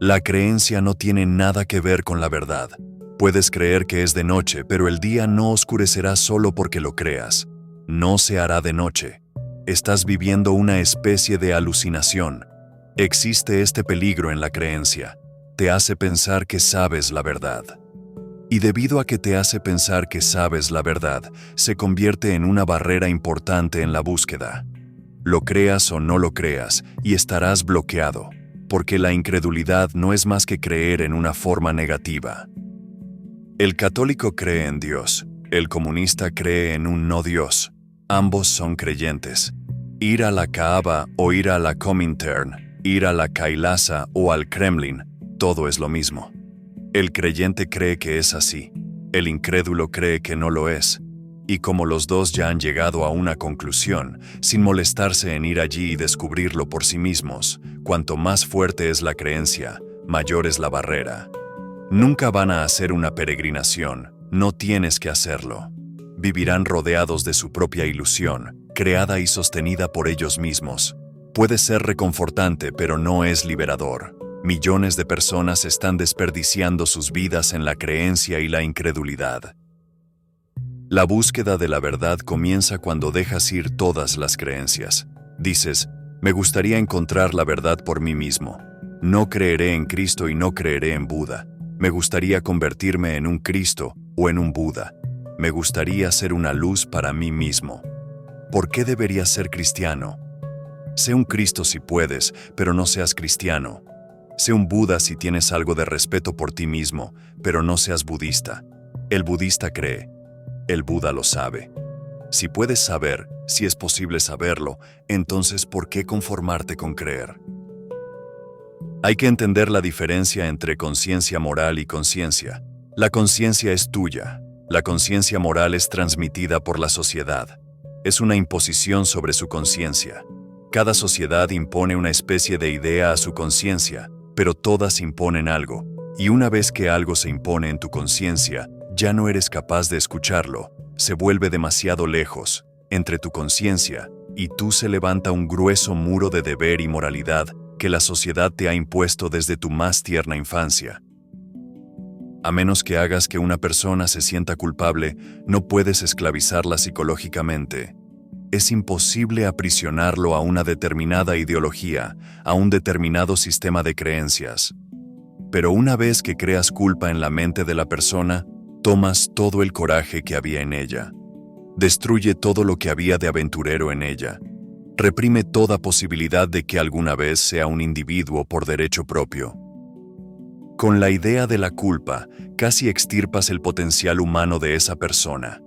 La creencia no tiene nada que ver con la verdad. Puedes creer que es de noche, pero el día no oscurecerá solo porque lo creas. No se hará de noche. Estás viviendo una especie de alucinación. Existe este peligro en la creencia. Te hace pensar que sabes la verdad. Y debido a que te hace pensar que sabes la verdad, se convierte en una barrera importante en la búsqueda. Lo creas o no lo creas, y estarás bloqueado, porque la incredulidad no es más que creer en una forma negativa. El católico cree en Dios, el comunista cree en un no Dios. Ambos son creyentes. Ir a la Kaaba o ir a la Comintern, ir a la Kailasa o al Kremlin, todo es lo mismo. El creyente cree que es así, el incrédulo cree que no lo es, y como los dos ya han llegado a una conclusión, sin molestarse en ir allí y descubrirlo por sí mismos, cuanto más fuerte es la creencia, mayor es la barrera. Nunca van a hacer una peregrinación, no tienes que hacerlo. Vivirán rodeados de su propia ilusión, creada y sostenida por ellos mismos. Puede ser reconfortante, pero no es liberador. Millones de personas están desperdiciando sus vidas en la creencia y la incredulidad. La búsqueda de la verdad comienza cuando dejas ir todas las creencias. Dices, me gustaría encontrar la verdad por mí mismo. No creeré en Cristo y no creeré en Buda. Me gustaría convertirme en un Cristo o en un Buda. Me gustaría ser una luz para mí mismo. ¿Por qué deberías ser cristiano? Sé un Cristo si puedes, pero no seas cristiano. Sé un Buda si tienes algo de respeto por ti mismo, pero no seas budista. El budista cree. El Buda lo sabe. Si puedes saber, si es posible saberlo, entonces ¿por qué conformarte con creer? Hay que entender la diferencia entre conciencia moral y conciencia. La conciencia es tuya. La conciencia moral es transmitida por la sociedad. Es una imposición sobre su conciencia. Cada sociedad impone una especie de idea a su conciencia, pero todas imponen algo, y una vez que algo se impone en tu conciencia, ya no eres capaz de escucharlo, se vuelve demasiado lejos, entre tu conciencia y tú se levanta un grueso muro de deber y moralidad que la sociedad te ha impuesto desde tu más tierna infancia. A menos que hagas que una persona se sienta culpable, no puedes esclavizarla psicológicamente. Es imposible aprisionarlo a una determinada ideología, a un determinado sistema de creencias. Pero una vez que creas culpa en la mente de la persona, tomas todo el coraje que había en ella. Destruye todo lo que había de aventurero en ella. Reprime toda posibilidad de que alguna vez sea un individuo por derecho propio. Con la idea de la culpa, casi extirpas el potencial humano de esa persona.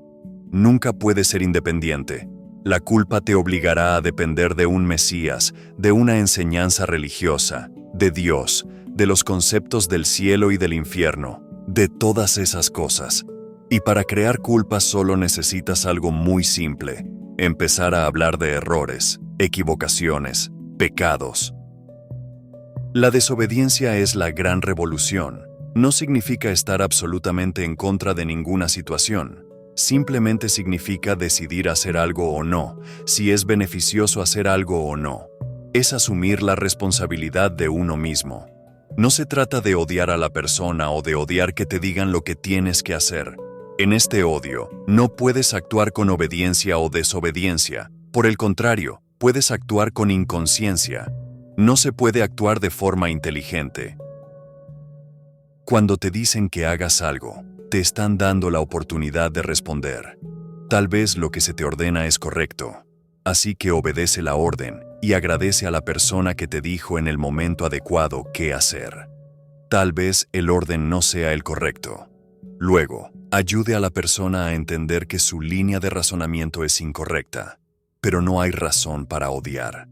Nunca puede ser independiente. La culpa te obligará a depender de un Mesías, de una enseñanza religiosa, de Dios, de los conceptos del cielo y del infierno, de todas esas cosas. Y para crear culpa solo necesitas algo muy simple: empezar a hablar de errores, equivocaciones, pecados. La desobediencia es la gran revolución. No significa estar absolutamente en contra de ninguna situación. Simplemente significa decidir hacer algo o no, si es beneficioso hacer algo o no. Es asumir la responsabilidad de uno mismo. No se trata de odiar a la persona o de odiar que te digan lo que tienes que hacer. En este odio, no puedes actuar con obediencia o desobediencia. Por el contrario, puedes actuar con inconsciencia. No se puede actuar de forma inteligente. Cuando te dicen que hagas algo, te están dando la oportunidad de responder. Tal vez lo que se te ordena es correcto. Así que obedece la orden y agradece a la persona que te dijo en el momento adecuado qué hacer. Tal vez el orden no sea el correcto. Luego, ayude a la persona a entender que su línea de razonamiento es incorrecta, pero no hay razón para odiar.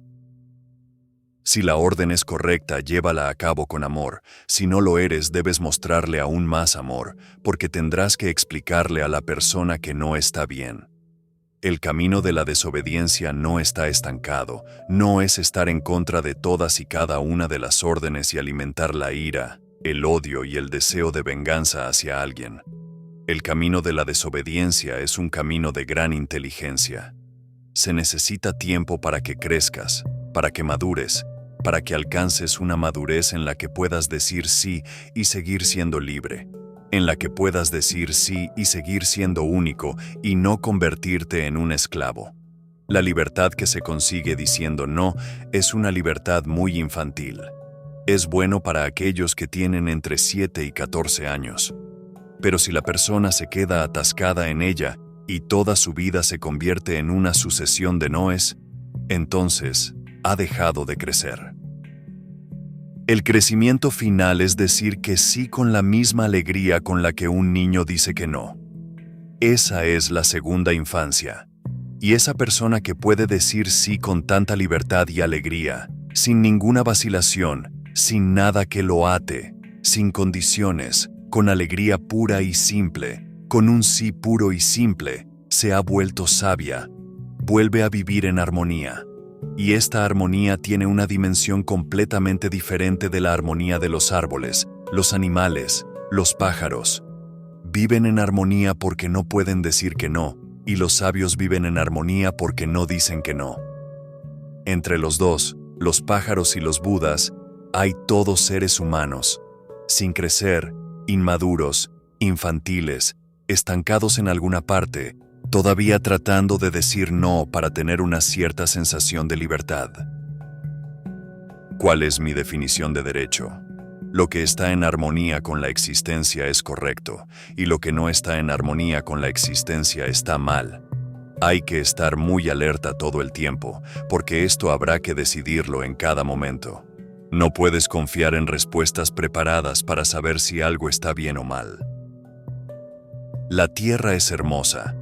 Si la orden es correcta, llévala a cabo con amor. Si no lo eres, debes mostrarle aún más amor, porque tendrás que explicarle a la persona que no está bien. El camino de la desobediencia no está estancado, no es estar en contra de todas y cada una de las órdenes y alimentar la ira, el odio y el deseo de venganza hacia alguien. El camino de la desobediencia es un camino de gran inteligencia. Se necesita tiempo para que crezcas, para que madures, para que alcances una madurez en la que puedas decir sí y seguir siendo libre, en la que puedas decir sí y seguir siendo único y no convertirte en un esclavo. La libertad que se consigue diciendo no es una libertad muy infantil. Es bueno para aquellos que tienen entre 7 y 14 años. Pero si la persona se queda atascada en ella y toda su vida se convierte en una sucesión de noes, entonces ha dejado de crecer. El crecimiento final es decir que sí con la misma alegría con la que un niño dice que no. Esa es la segunda infancia. Y esa persona que puede decir sí con tanta libertad y alegría, sin ninguna vacilación, sin nada que lo ate, sin condiciones, con alegría pura y simple, con un sí puro y simple, se ha vuelto sabia, vuelve a vivir en armonía. Y esta armonía tiene una dimensión completamente diferente de la armonía de los árboles, los animales, los pájaros. Viven en armonía porque no pueden decir que no, y los sabios viven en armonía porque no dicen que no. Entre los dos, los pájaros y los budas, hay todos seres humanos, sin crecer, inmaduros, infantiles, estancados en alguna parte, todavía tratando de decir no para tener una cierta sensación de libertad. ¿Cuál es mi definición de derecho? Lo que está en armonía con la existencia es correcto, y lo que no está en armonía con la existencia está mal. Hay que estar muy alerta todo el tiempo, porque esto habrá que decidirlo en cada momento. No puedes confiar en respuestas preparadas para saber si algo está bien o mal. La tierra es hermosa.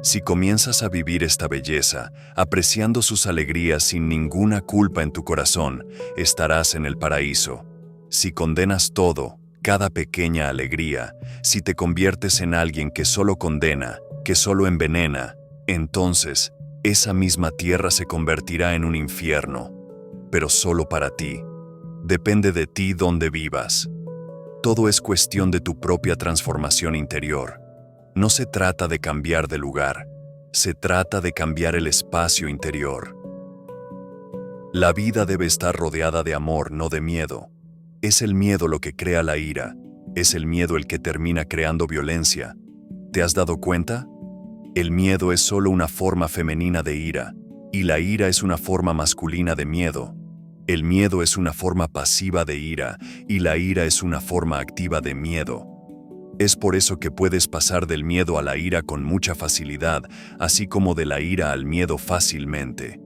Si comienzas a vivir esta belleza, apreciando sus alegrías sin ninguna culpa en tu corazón, estarás en el paraíso. Si condenas todo, cada pequeña alegría, si te conviertes en alguien que solo condena, que solo envenena, entonces esa misma tierra se convertirá en un infierno, pero solo para ti. Depende de ti dónde vivas. Todo es cuestión de tu propia transformación interior. No se trata de cambiar de lugar, se trata de cambiar el espacio interior. La vida debe estar rodeada de amor, no de miedo. Es el miedo lo que crea la ira, es el miedo el que termina creando violencia. ¿Te has dado cuenta? El miedo es solo una forma femenina de ira, y la ira es una forma masculina de miedo. El miedo es una forma pasiva de ira, y la ira es una forma activa de miedo. Es por eso que puedes pasar del miedo a la ira con mucha facilidad, así como de la ira al miedo fácilmente.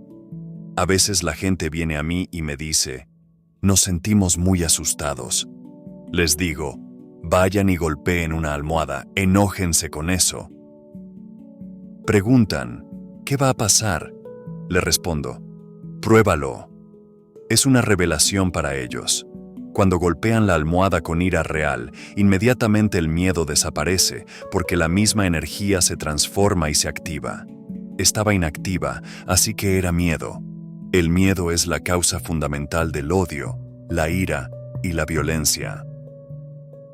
A veces la gente viene a mí y me dice, nos sentimos muy asustados. Les digo, vayan y golpeen una almohada, enójense con eso. Preguntan, ¿qué va a pasar? Le respondo, pruébalo. Es una revelación para ellos. Cuando golpean la almohada con ira real, inmediatamente el miedo desaparece porque la misma energía se transforma y se activa. Estaba inactiva, así que era miedo. El miedo es la causa fundamental del odio, la ira y la violencia.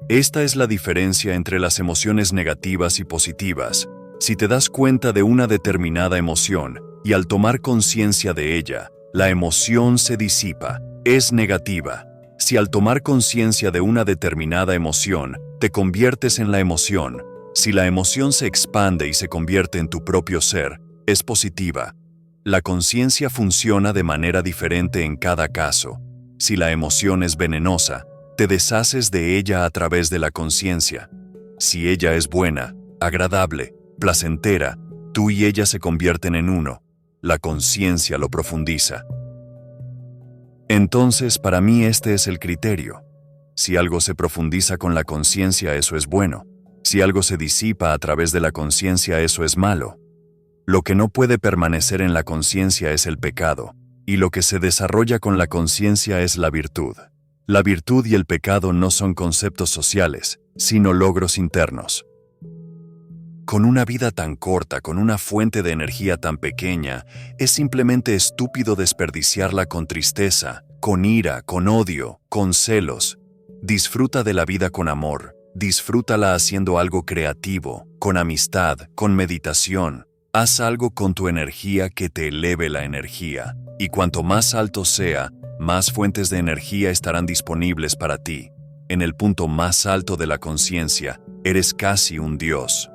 Esta es la diferencia entre las emociones negativas y positivas. Si te das cuenta de una determinada emoción y al tomar conciencia de ella, la emoción se disipa, es negativa. Si al tomar conciencia de una determinada emoción, te conviertes en la emoción, si la emoción se expande y se convierte en tu propio ser, es positiva. La conciencia funciona de manera diferente en cada caso. Si la emoción es venenosa, te deshaces de ella a través de la conciencia. Si ella es buena, agradable, placentera, tú y ella se convierten en uno. La conciencia lo profundiza. Entonces, para mí este es el criterio. Si algo se profundiza con la conciencia, eso es bueno. Si algo se disipa a través de la conciencia, eso es malo. Lo que no puede permanecer en la conciencia es el pecado, y lo que se desarrolla con la conciencia es la virtud. La virtud y el pecado no son conceptos sociales, sino logros internos. Con una vida tan corta, con una fuente de energía tan pequeña, es simplemente estúpido desperdiciarla con tristeza, con ira, con odio, con celos. Disfruta de la vida con amor, disfrútala haciendo algo creativo, con amistad, con meditación. Haz algo con tu energía que te eleve la energía, y cuanto más alto sea, más fuentes de energía estarán disponibles para ti. En el punto más alto de la conciencia, eres casi un dios.